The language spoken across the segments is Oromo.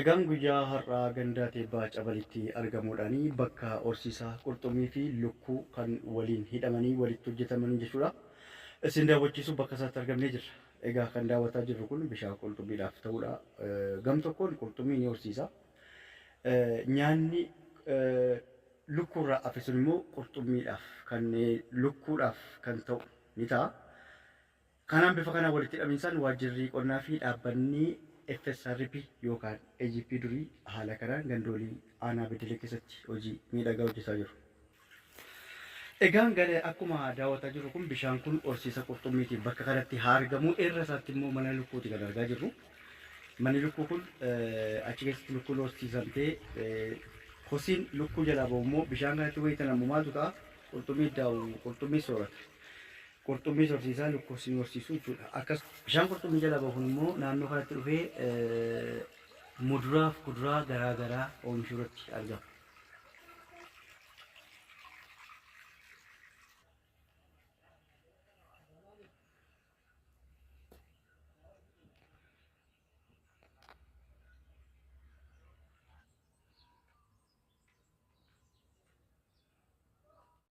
Egaan guyyaa har'aa gandaa teebbaa cabalitti argamuudhaanii bakka horsiisaa qurxummii fi lukkuu kan waliin hidhamanii walitti hojjetamanii jechuudha. Isin daawwachiisuuf bakka isaatti argamnee jirra. Egaa kan daawwataa jirru kun bishaan qurxummiidhaaf ta'uudha. Gam tokkoon qurxummii ni horsiisa. Nyaanni lukkuurraa hafe sun immoo qurxummiidhaaf kan lukkuudhaaf kan ta'u ni ta'a. Kanaan bifa kanaan walitti hidhamiinsaan waajjirri qonnaa fi dhaabbanni FSRP yookaan AGP durii haala kanaan gandoolii aanaa Bedele keessatti hojii miidhagaa hojjetaa jiru. Egaan gara akkuma daawwataa jirru kun bishaan kun horsiisa qurxummiitiin bakka kanatti haa argamu. Irra isaatti immoo mana lukkuuti kan argaa jirru. Manni lukkuu kun achi keessatti lukkuun horsiisamtee hosiin lukkuu jalaa bahu immoo bishaan kanatti wayitan ammoo maaltu ta'a? Qurxummii daawwu qurxummii soorata. Qurxummii horsiisaa lukkuu siin horsiisuu jechuudha. Akkas bishaan qurxummii jalaa bahuun immoo naannoo kanatti dhufee muduraa fi kuduraa garaa garaa oomishuu irratti argama.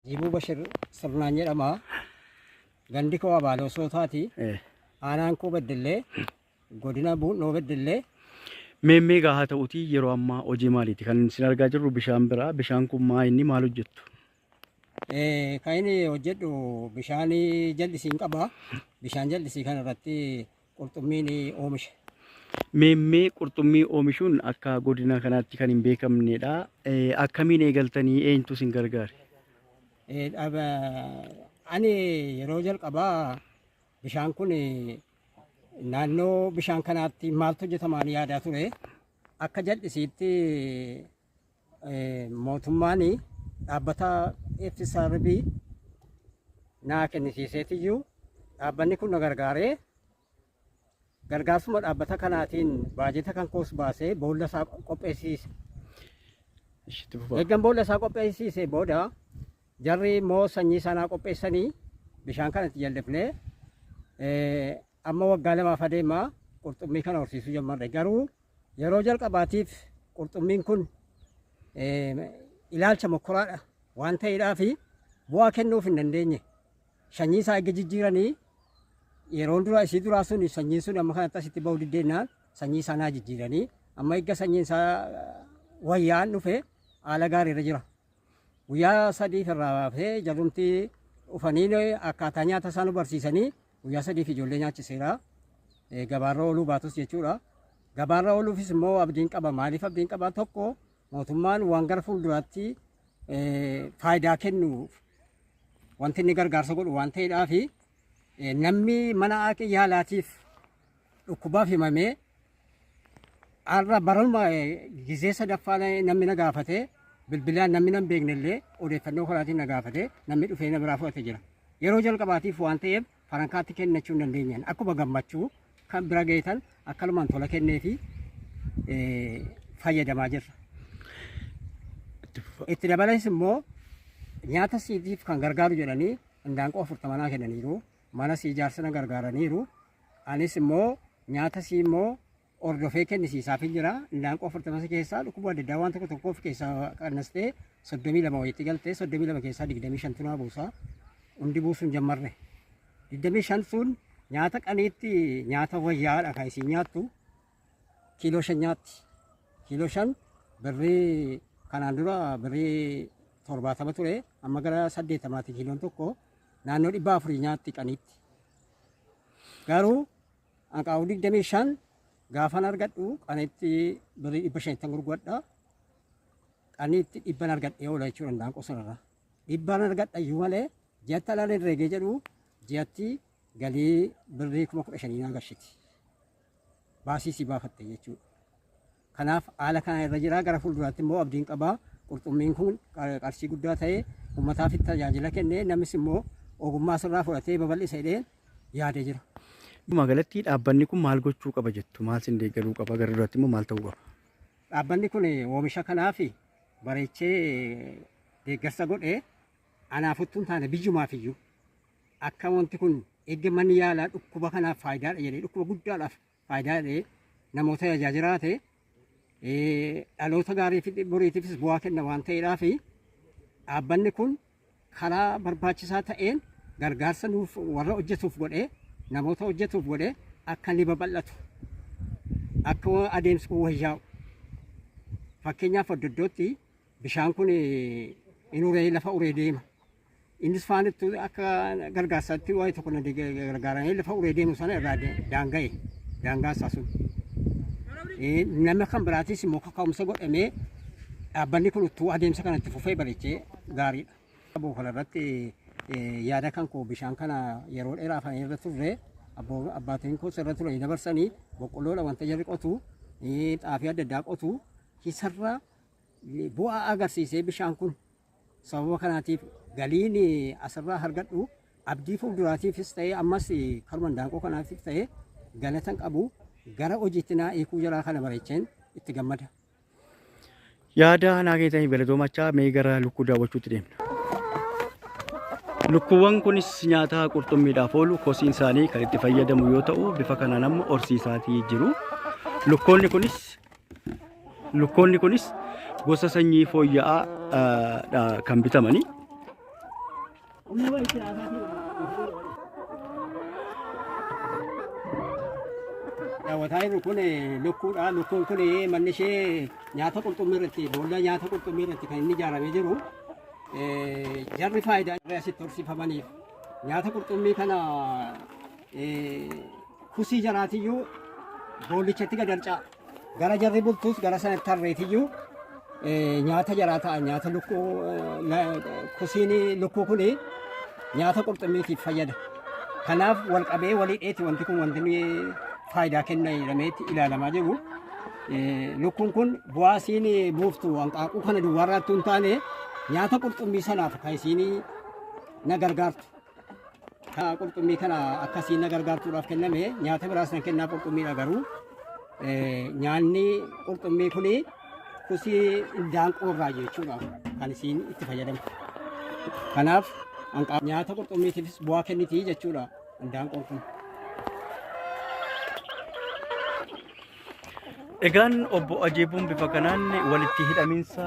Jibuu Bashir sirnaan jedhama. Gandi koo Abaaloo Sootaati. Aanaan koo Beddellee godina Buunoo Beddellee. Meemmee haa ta'uutii yeroo ammaa hojii maaliiti kan isin argaa jirru? Bishaan biraa. Bishaan kun inni maal hojjettu? Kan inni hojjedhu bishaan jal'isiin qaba. Bishaan jal'isii kana irratti qurxummiin oomisha. Meemmee qurxummii oomishuun akka godina kanaatti kan hin beekamnedha. Akkamiin eegaltanii eenyutu isin gargaare? Ani yeroo jalqabaa bishaan kun naannoo bishaan kanaatti maaltu hojjetamaan yaadaa ture. Akka jal'isiitti mootummaan dhaabbata FSRP naa kennisiiseetiyyuu dhaabbanni kun na gargaaree gargaarsuma dhaabbata kanaatiin baajeta kan koos baasee boolla isaa qopheessiise. Eeggan boolla isaa qopheessiise booda jarri immoo sanyii sanaa qopheessanii bishaan kanatti jal'ifnee amma waggaa lamaaf adeemaa qurxummii kana horsiisuu jalqabne. Garuu yeroo jalqabaatiif qurxummiin kun ilaalcha mokkoraadha waan ta'eedhaa fi bu'aa kennuuf hin dandeenye. Sanyii isaa eegga jijjiiranii yeroon dura isii duraa sun sanyiin sun amma kanatti asitti ba'uu diddeenaan sanyii sanaa jijjiiranii amma eegga sanyiin isaa wayyaan dhufe haala gaariirra jira. Guyyaa sadiif irraa baafee jarrumti dhufanii akkaataa nyaata isaa nu barsiisanii guyyaa sadiif ijoollee nyaachiseera. Gabaarra ooluu baatus jechuudha. Gabaarra ooluufis immoo abdiin qaba. Maaliif abdiin qaba? Tokko mootummaan waan gara fuulduraatti faayidaa kennuuf wanti inni gargaarsa godhu waan ta'eedhaa fi namni mana yaalaatiif dhukkubaaf himamee har'a baruma gizee sadaffaa namni na gaafate bilbilaan namni nan beeknellee odeeffannoo karaatiin na gaafate namni dhufee na biraa fudhate jira. Yeroo jalqabaatiif waan ta'eef farankaatti kennachuu hin dandeenyaan akkuma gammachuu kan bira geetan akkanumaan tola kennee fi fayyadamaa jirra. Itti dabalees immoo nyaata siitiif kan gargaaru jedhanii indaanqoo 40 kennaniiru. Mana sii ijaarsa na gargaaraniiru. Anis immoo nyaata sii immoo ordofee kennisiisaaf jira. Indaanqoo 40 keessaa dhukkuba adda addaa waan tokko tokkoof keessaa qannastee 32 wayitti galtee 32 keessaa 25 tunaa buusaa. Hundi buusuun jammarre. 25 sun nyaata qaniitti nyaata wayyaadha kan isin nyaattu. Kiiloo 5 nyaatti. Kiiloo 5 birrii kanaan dura birrii 70 ture. Amma gara 80 kiiloon tokko naannoo 400 nyaatti qaniitti. Garuu hanqaa'uu 25 gaafan argadhu qaniitti birrii 500 gurguradha. Qaniitti 100 argadhee oola jechuudha indaanqoo sanarra. 100 argadha iyyuu malee ji'atti alaan herreegee jedhu ji'atti galii birrii 15,000 agarsiiti. Baasii si baafatte jechuudha. Kanaaf haala kana irra jira. Gara fuulduraatti immoo abdiin qabaa. Qurxummiin kun qarshii guddaa ta'ee uummataaf tajaajila kennee namis immoo ogummaa sirraa fudhatee babal'isa jedheen yaadee jira. Magaalatti dhaabbanni kun maal gochuu qaba jettu? Maal sin deeggaruu qaba? Gara duraatti immoo maal ta'uu qaba? Dhaabbanni kun oomisha kanaaf bareechee deeggarsa godhee anaafuttuu hin taane biyyumaaf iyyuu akka wanti kun eeggamanni yaalaa dhukkuba kanaaf faayidaadha jedhee dhukkuba guddaadhaaf faayidaa jedhee namoota tajaajilaa ta'e dhaloota gaarii fi boriitiifis bu'aa kenna waan ta'eedhaaf dhaabbanni kun karaa barbaachisaa ta'een gargaarsa nuuf warra hojjetuuf godhee namoota hojjetuuf godhee akka inni babal'atu akka adeemsi kun wayyaa'u. Fakkeenyaaf iddootti bishaan kun in uree lafa uree deema. Innis faanittu akka gargaarsaatti waa'ee tokko gargaaranii lafa uree deemu sana irraa daanga'e daangaa isaa sun. Nama kan biraatis immoo kaka'umsa godhamee dhaabbanni kun utuu adeemsa kanatti fufee bareechee gaariidha. Aboo kanarratti yaada kan koo bishaan kana yeroo dheeraaf ani irra turre abbaatiin koo irra ture dabarsanii boqqolloodha wanta jarri qotu xaafii adda addaa qotu isarra bu'aa agarsiisee bishaan kun sababa kanaatiif galiin asirraa argadhu abdii fuulduraatiifis ta'ee ammas karuma daanqoo kanaatiif ta'ee galatan qabu gara hojiitti naa eekuu jaraa kana bareecheen itti gammada. Yaada naa keessanii beelatoomachaa mee gara lukkuu daawwachuutti deemna. Lukkuuwwan kunis nyaata qurxummiidhaaf oolu kosiin isaanii kan itti fayyadamu yoo ta'u bifa kanaan ammoo horsiisaatii jiru. Lukkoonni kunis gosa sanyii fooyya'aa kan bitamanii. Daawwataa jiru kun lukkuudha. Lukkuun kun manni ishee nyaata qurxummii irratti boolla nyaata qurxummii irratti kan inni ijaaramee jiru. Jarri faayidaa asitti horsiifamaniif nyaata qurxummii kana kusii jaraatiyyuu boollichatti gadarcaa gara jarri bultuus gara sanatti harreetiyyuu nyaata jaraa ta'a. Nyaata lukkuu kusiin lukkuu kun nyaata qurxummiitiif fayyada. Kanaaf wal qabee walii dheeti wanti kun wanti faayidaa kenna jedhameetti ilaalamaa jiru. Lukkuun kun bu'aa isiin buuftu hanqaaquu kana duwwaarraattuu hin taane nyaata qurxummii sanaaf kan isiin na gargaartu. Qurxummii kana akkasiin na gargaartuudhaaf kenname nyaata biraas nan kennaa qurxummiidha garuu nyaanni qurxummii kun kusii daanqoo irraa jechuudha kan isiin itti fayyadamtu. Kanaaf nyaata qurxummiitiifis bu'aa kenniti jechuudha daanqoon kun. Egaan obbo Ajeebuun bifa kanaan walitti hidhaminsa